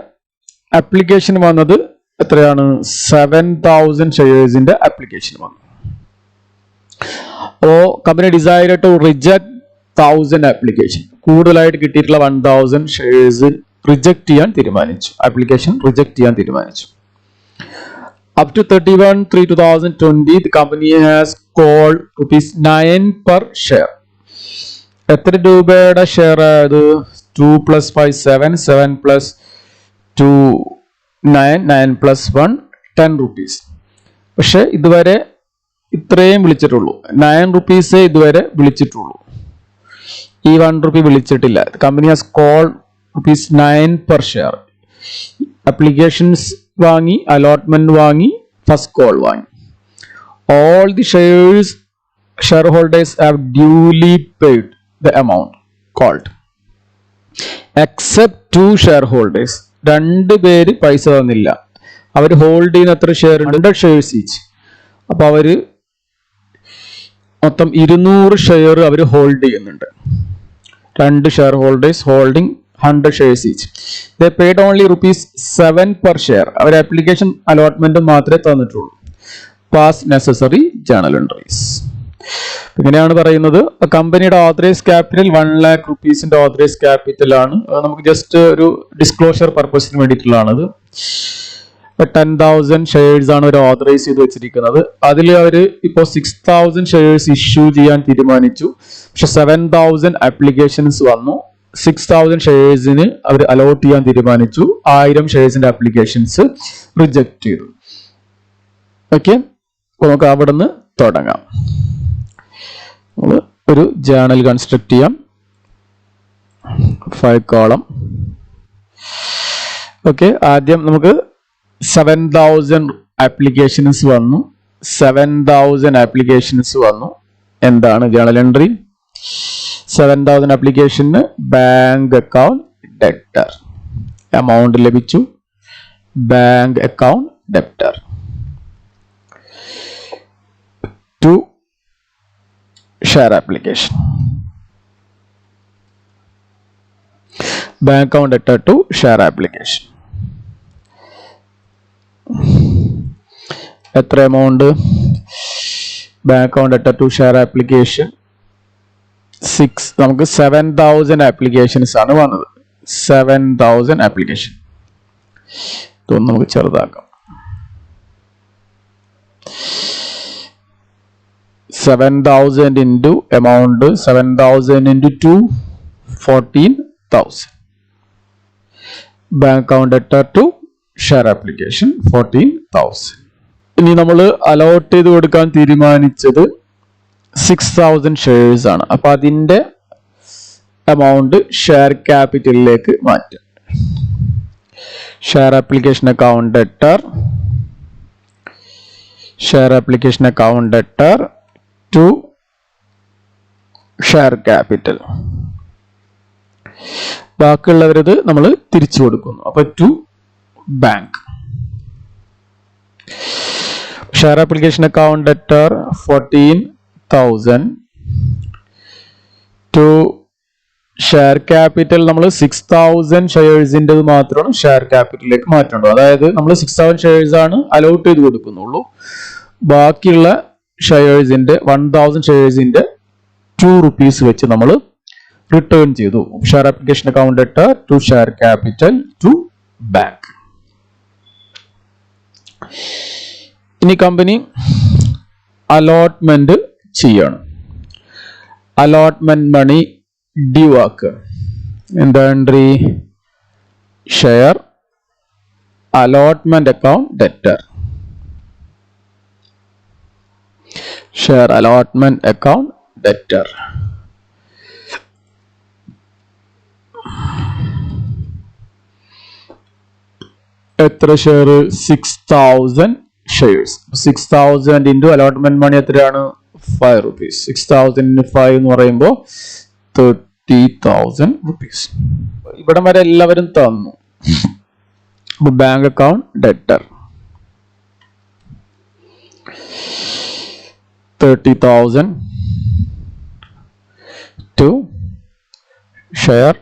application വന്നത് എത്രയാണ്? 7,000 ഷെയർസിന്റെ application വന്നു. അപ്പോ കമ്പനി decide to reject 1000 application. കൂടുതലായിട്ട് കിട്ടിയിട്ടുള്ള 1000 ഷെയർസ് റിജക്ട് ചെയ്യാൻ തീരുമാനിച്ചു. ആപ്ലിക്കേഷൻ റിജക്ട് ചെയ്യാൻ തീരുമാനിച്ചു. Up to 31/3/2020, the company has called ₹9 per share. എത്ര രൂപയുടെ ഷെയർ ആയത്? 2 + 5 7, 7 + 2 9, 9 + 1 10 rupees. പക്ഷെ ഇതുവരെ ഇത്രയും വിളിച്ചിട്ടുള്ളൂ. 9 rupees ഇതുവരെ വിളിച്ചിട്ടുള്ളൂ. ഈ 1 rupee വിളിച്ചിട്ടില്ല. Company has called ₹9 per share. Applications വാങ്ങി, അലോട്ട്മെന്റ് വാങ്ങി, ഫസ്റ്റ് കോൾ വാങ്ങി. All the shareholders have duly paid the amount called except 2 shareholders. 2 പേര് പൈസ തന്നില്ല. അവർ ഹോൾഡ് ചെയ്യുന്ന എത്ര ഷെയർ ഉണ്ട്? 100 shares each. അപ്പൊ അവര് മൊത്തം 200 ഷെയർ അവർ ഹോൾഡ് ചെയ്യുന്നുണ്ട്. 2 shareholders holding 100 shares each. They paid only ₹7 per share. Our application allotment മാത്രമേ തന്നിട്ടുള്ളൂ. Pass necessary journal entries. ഇങ്ങനെയാണ് പറയുന്നത്. കമ്പനിയുടെ authorise capital 1 lakh rupees authorise capital ആണ്. നമുക്ക് ജസ്റ്റ് ഒരു ഡിസ്ക്ലോഷർ പർപ്പസിന് വേണ്ടിയിട്ടുള്ളതാണത്. 10,000 ഷെയർസ് ആണ് അവർ ഓതറൈസ് ചെയ്ത് വെച്ചിരിക്കുന്നത്. അതിൽ അവർ ഇപ്പോൾ 6,000 ഷെയർസ് ഇഷ്യൂ ചെയ്യാൻ തീരുമാനിച്ചു. പക്ഷെ 7,000 ആപ്ലിക്കേഷൻസ് വന്നു. 6,000 ഷെയർസിന് അവർ അലോട്ട് ചെയ്യാൻ തീരുമാനിച്ചു. 1000 ഷെയർസിന്റെ ആപ്ലിക്കേഷൻസ് റിജക്ട് ചെയ്തു. ഓക്കെ, അപ്പോൾ നമുക്ക് അവിടെ നിന്ന് തുടങ്ങാം. നമ്മൾ ഒരു ജേണൽ കൺസ്ട്രക്ട് ചെയ്യാം. 5 column. ഓക്കെ, ആദ്യം നമുക്ക് 7,000 ആപ്ലിക്കേഷൻസ് വന്നു. 7,000 ആപ്ലിക്കേഷൻസ് വന്നു. എന്താണ് ജേണൽ എൻട്രി? 7,000 ആപ്ലിക്കേഷന് ബാങ്ക് അക്കൗണ്ട് ഡെപ്റ്റർ എമൗണ്ട് ലഭിച്ചു. Bank account debtor. 2 share application. Bank account debtor to share application. എത്ര amount? Bank account debtor to share application 6. നമുക്ക് 7,000 ആപ്ലിക്കേഷൻസ് ആണ് വന്നത്. 7,000 ആപ്ലിക്കേഷൻ. ഇതൊന്ന് നമുക്ക് ചെറുതാക്കാം. 7,000 into amount 7,000 into 2 14,000. Bank account debtor to share application 14,000. ഇനി നമ്മൾ allot ചെയ്ത് കൊടുക്കാൻ തീരുമാനിച്ചത് 6,000 ഷെയർസ് ആണ്. അപ്പൊ അതിന്റെ എമൗണ്ട് ഷെയർ ക്യാപിറ്റലിലേക്ക് മാറ്റും. Share application account debtor, share application account debtor to share capital. ബാക്കിയുള്ളവരത് നമ്മൾ തിരിച്ചു കൊടുക്കുന്നു. അപ്പൊ to bank. Share application account debtor 14,000 to share capital. നമ്മൾ 6,000 ഷെയർസിൻ്റെ മാത്രമാണ് ഷെയർ ക്യാപിറ്റലിലേക്ക് മാറ്റേണ്ടത്. അതായത് നമ്മൾ 6,000 ഷെയർസ് ആണ് അലോട്ട് ചെയ്ത് കൊടുക്കുന്നുള്ളൂ. ബാക്കിയുള്ള ഷെയർസിന്റെ 1,000 ഷെയർസിന്റെ 2 rupees വെച്ച് നമ്മൾ റിട്ടേൺ ചെയ്തു. Share application account debtor to share capital to bank. ഇനി കമ്പനി അലോട്ട്മെന്റ് ചെയ്യണം. അലോട്ട്മെന്റ് മണി ഡ്യൂ ആക്കുക. എന്താ entry? Share allotment account debtor. Share allotment account debtor. എത്ര share? 6,000 shares. 6,000 into allotment money എത്രയാണ്? 5 rupees. 6,000 into 5 എന്ന് പറയുമ്പോൾ 30,000 rupees. ഇവിടെ വരെ എല്ലാവരും തന്നു. Bank account debtor 30,000 to share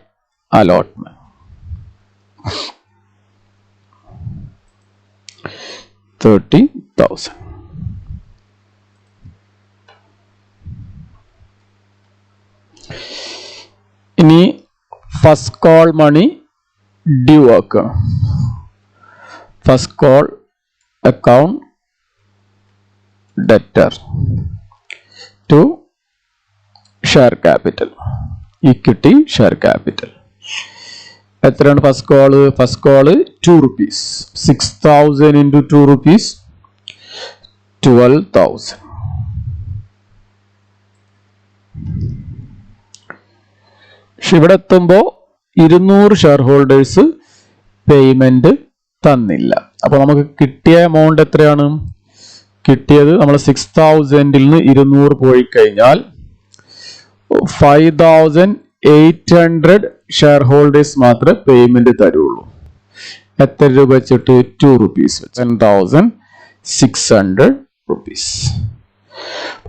allotment. $30,000. ഇനി ഫസ്റ്റ് കോൾ മണി ഡ്യൂ ആക്കുക. First call account debtor to share capital, equity share capital. എത്രയാണ് first call? First call 2 rupees. 6,000 into 2 rupees 12,000. പക്ഷെ ഇവിടെ എത്തുമ്പോൾ 200 ഷെയർ ഹോൾഡേഴ്സ് പേയ്മെന്റ് തന്നില്ല. അപ്പൊ നമുക്ക് കിട്ടിയ എമൗണ്ട് എത്രയാണ്? കിട്ടിയത് നമ്മൾ 6000-ൽ നിന്ന് 200 പോയി കഴിഞ്ഞാൽ 5800 ഷെയർ ഹോൾഡേഴ്സ് മാത്രമേ പേയ്മെന്റ് തരുള്ളൂ. എത്ര രൂപ വെച്ചിട്ട്? 2 rupees. 10,600 rupees.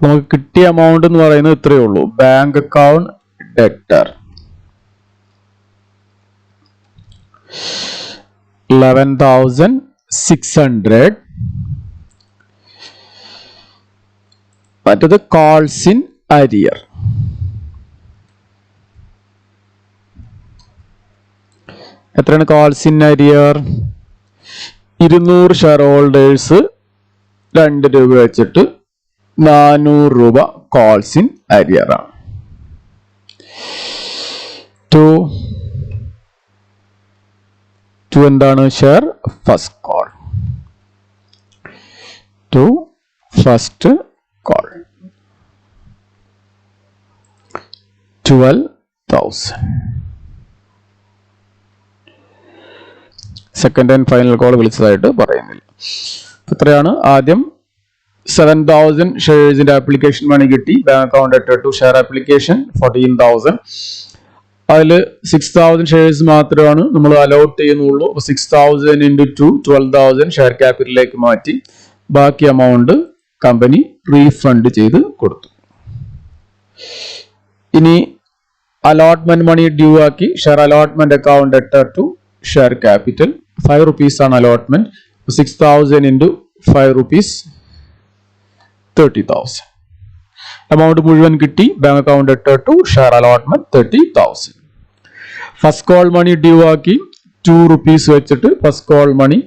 നമുക്ക് കിട്ടിയ എമൗണ്ട് എന്ന് പറയുന്നത് ഇത്രയേ ഉള്ളൂ. Bank account debtor 11,600. മറ്റത് കോൾസ് ഇൻ അരിയർ. എത്രയാണ് calls in arrear? 200 share holders 2 രൂപ വെച്ചിട്ട് 400 രൂപ കോൾസ് ഇൻ അരിയർ ആണ്. ടു എന്താണ്? Share first call. To first call 12,000. Second and final call വിളിച്ചതായിട്ട് പറയുന്നില്ല. എത്രയാണ്? ആദ്യം 7,000 ഷെയർസിന്റെ ആപ്ലിക്കേഷൻ മണി കിട്ടി. Bank account debtor to share application 14,000. അതിൽ 6,000 ഷെയർസ് മാത്രമാണ് നമ്മൾ അലോട്ട് ചെയ്യുന്നുള്ളൂ. 6,000 × 2 12,000 ഷെയർ ക്യാപിറ്റലിലേക്ക് മാറ്റി. ബാക്കി എമൗണ്ട് കമ്പനി റീഫണ്ട് ചെയ്ത് കൊടുത്തു. ഇനി അലോട്ട്മെന്റ് മണി ഡ്യൂ ആക്കി. Share allotment account debtor to share capital 5 rupees ആണ് അലോട്ട്മെന്റ്. 6,000 × 5 rupees 30,000. എമൗണ്ട് മുഴുവൻ കിട്ടി. Bank account debtor to share allotment 30,000. First call money due ആക്കി. 2 rupees വെച്ചിട്ട് first call money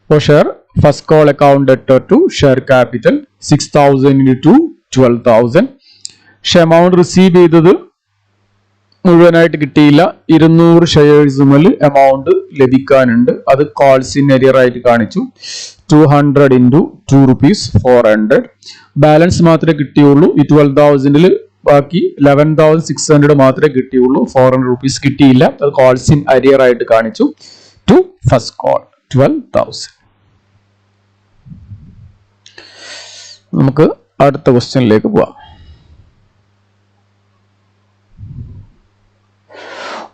for share first call account debtor to share capital 6,000 × 2 12,000. പക്ഷെ amount receive ചെയ്തത് മുഴുവനായിട്ട് കിട്ടിയില്ല. 200 shares മുതൽ എമൗണ്ട് ലഭിക്കാനുണ്ട്. അത് കോൾസ് ഇൻ അരിയർ ആയിട്ട് കാണിച്ചു. 200 × 2 rupees 400. ബാലൻസ് മാത്രമേ കിട്ടിയുള്ളൂ. ഈ 12,000-ൽ ബാക്കി 11,600 മാത്രമേ കിട്ടിയുള്ളൂ. 400 rupees കിട്ടിയില്ല. അത് കോൾസ് ഇൻ അരിയർ ആയിട്ട് കാണിച്ചു. To first call 12,000. നമുക്ക് അടുത്ത ക്വസ്റ്റ്യനിലേക്ക് പോവാം.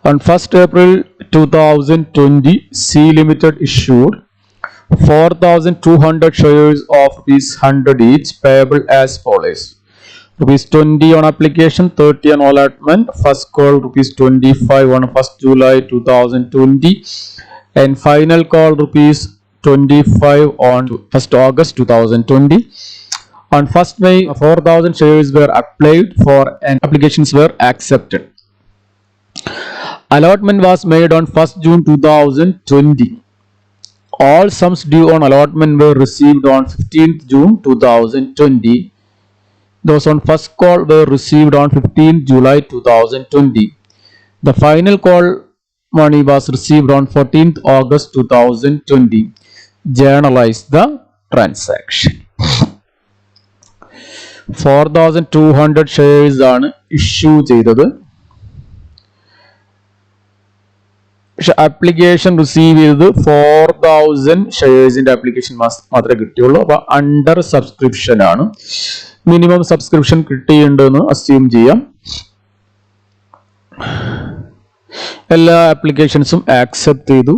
On 1st April 2020, C Limited issued 4,200 shares of ₹100 each, payable as follows: ₹20 on application, 30 on allotment. First call ₹25 on 1st July 2020, and final call ₹25 on 1st August 2020. On 1st May, 4,000 shares were applied for and applications were accepted. Allotment was made on 1st June 2020. All sums due on allotment were received on 15th June 2020. Those on first call were received on 15th July 2020. The final call money was received on 14th August 2020. Journalize the transaction. 4,200 shares ആണ് issue ചെയ്തത്. പക്ഷെ application receive ചെയ്തത് 4,000 ഷെയർസിന്റെ application മാത്രമേ കിട്ടിയുള്ളൂ. അപ്പൊ under subscription ആണ്. Minimum subscription കിട്ടിയിട്ടുണ്ടെന്ന് assume ചെയ്യാം. എല്ലാ ആപ്ലിക്കേഷൻസും ആക്സെപ്റ്റ് ചെയ്തു.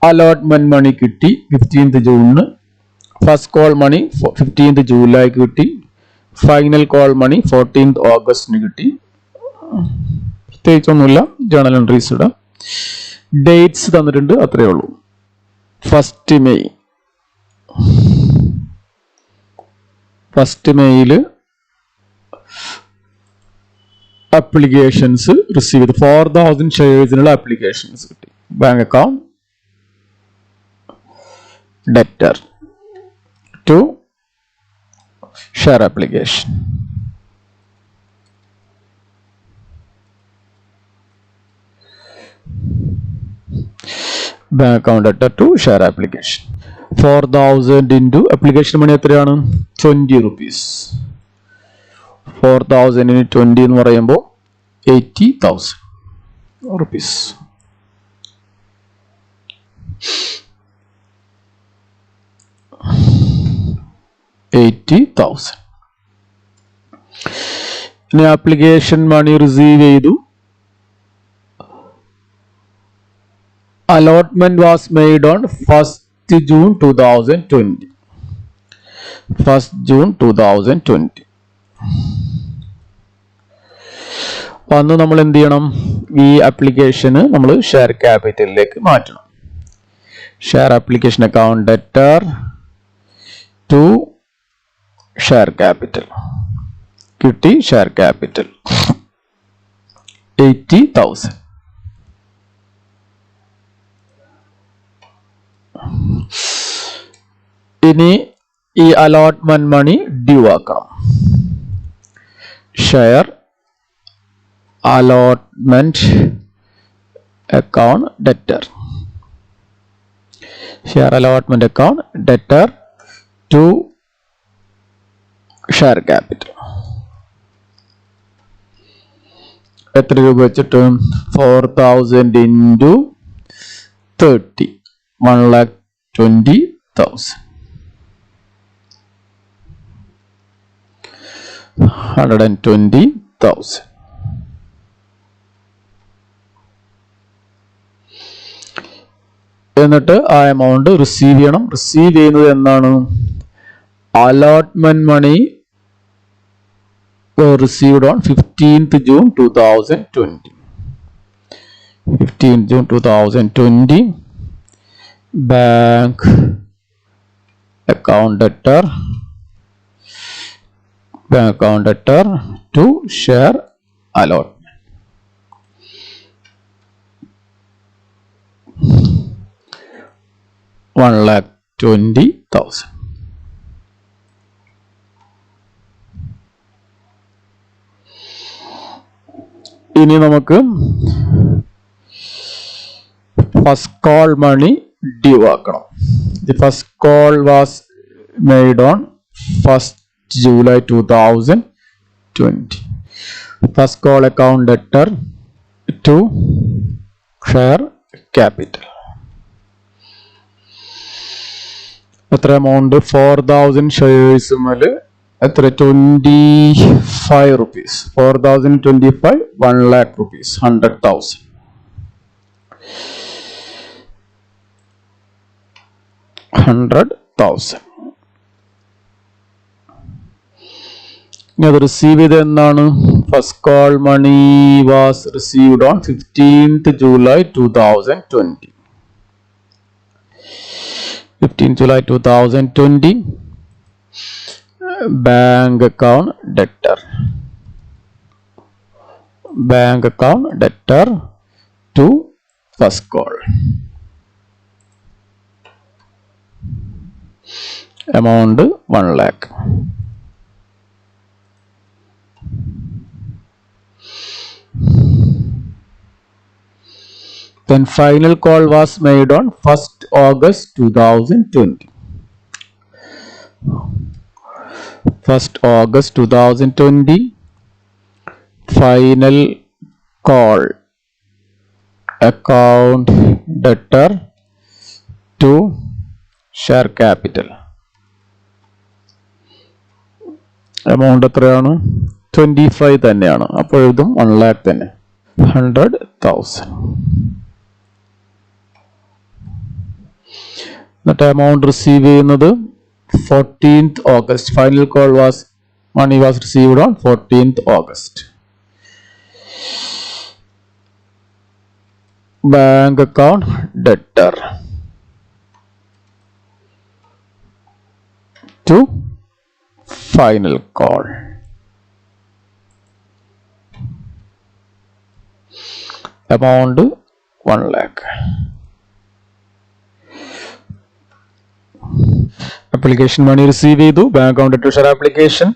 അലോട്ട്മെന്റ് മണി കിട്ടി 15th ജൂണിന്. ഫസ്റ്റ് കോൾ മണി 15th ജൂലൈക്ക് കിട്ടി. ഫൈനൽ കോൾ മണി 14th ഓഗസ്റ്റിന് കിട്ടി. പ്രത്യേകിച്ചൊന്നുമില്ല. ജേണൽ എൻട്രീസ് ഇടാം. ഡേറ്റ്സ് തന്നിട്ടുണ്ട്. അത്രയേ ഉള്ളൂ. 1st May. 1st Mayയിൽ applications receive ചെയ്തു. 4,000 ഷെയർസിനുള്ള അപ്ലിക്കേഷൻസ് കിട്ടി. Bank account debtor to share application. Bank account debtor to share application. 4,000 × application money എത്രയാണ്? 20 rupees. 4,000 ന് 20 എന്ന് പറയുമ്പോൾ 80,000 rupees. ഇനി ആപ്ലിക്കേഷൻ മണി റിസീവ് ചെയ്തു. Allotment was made on 1st June 2020. 1st June 2020. അന്ന് നമ്മൾ എന്ത് ചെയ്യണം? ഈ ആപ്ലിക്കേഷന് നമ്മൾ ഷെയർ ക്യാപിറ്റലിലേക്ക് മാറ്റണം. Share application account debtor to share capital. കിട്ടി ഷെയർ ക്യാപിറ്റൽ 80,000. ഇനി ഈ അലോട്ട്മെന്റ് മണി ഡ്യൂ ആക്കണം. Share allotment account debtor. Share allotment account debtor to share capital. എത്ര രൂപ വെച്ചിട്ട്? 4,000 into 30, 1,20,000. 120,000. എന്നിട്ട് ആ എമൗണ്ട് റിസീവ് ചെയ്യണം. റിസീവ് ചെയ്യുന്നത് എന്നാണ്? Allotment money received on 15th June 2020. 15th June 2020. Bank account debtor. Bank account debtor to share allotment. 1,20,000. ഇനി നമുക്ക് ഫസ്റ്റ് കോൾ മണി ഡ്യൂ ആക്കണം. The first call was made on 1st July 2020. First call account debtor to share capital. എത്ര amount? 4,000 shares മേല് എത്ര? 25 rupees. 4,025, 1 lakh rupees, 100,000. 100,000. ഇനി അത് receive ചെയ്ത് എന്നാണ്? First call money was received on 15th July 2020. 15th July 2020. Bank account debtor. Bank account debtor to first call. Amount 1 lakh. Then final call was made on 1st August 2020. 1st August 2020. Final call account debtor to share capital. Amount എത്രയാണ്? 25 തന്നെയാണ്. അപ്പോൾ ഇതും 1 lakh തന്നെ. 100,000. എന്നിട്ട് amount receive ചെയ്യുന്നത് 14th August. Final call was money was received on 14th August. Bank account debtor to final call. Amount 1 lakh. Application money receive ചെയ്തു. Bank account to share application.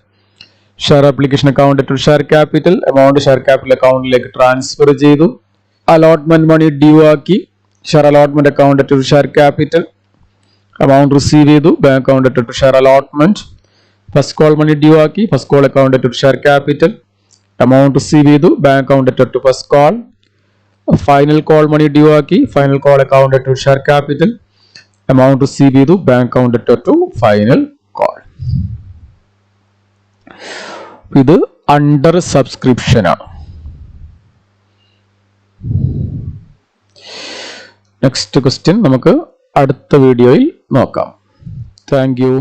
Share application account to share capital. Amount share capital account transfer ചെയ്തു. Allotment money due ആക്കി. Share allotment account to share capital. Amount receive ചെയ്തു. Bank account to share allotment. First call money due ആക്കി, first call account to share capital, amount receive ചെയ്തു, bank account to first call. Final call money due ആക്കി, final call account to share capital, amount receive ചെയ്തു, bank account to final call. ഇത് under subscription ആണ്. Next question നമുക്ക് അടുത്ത വീഡിയോയിൽ നോക്കാം. Thank U.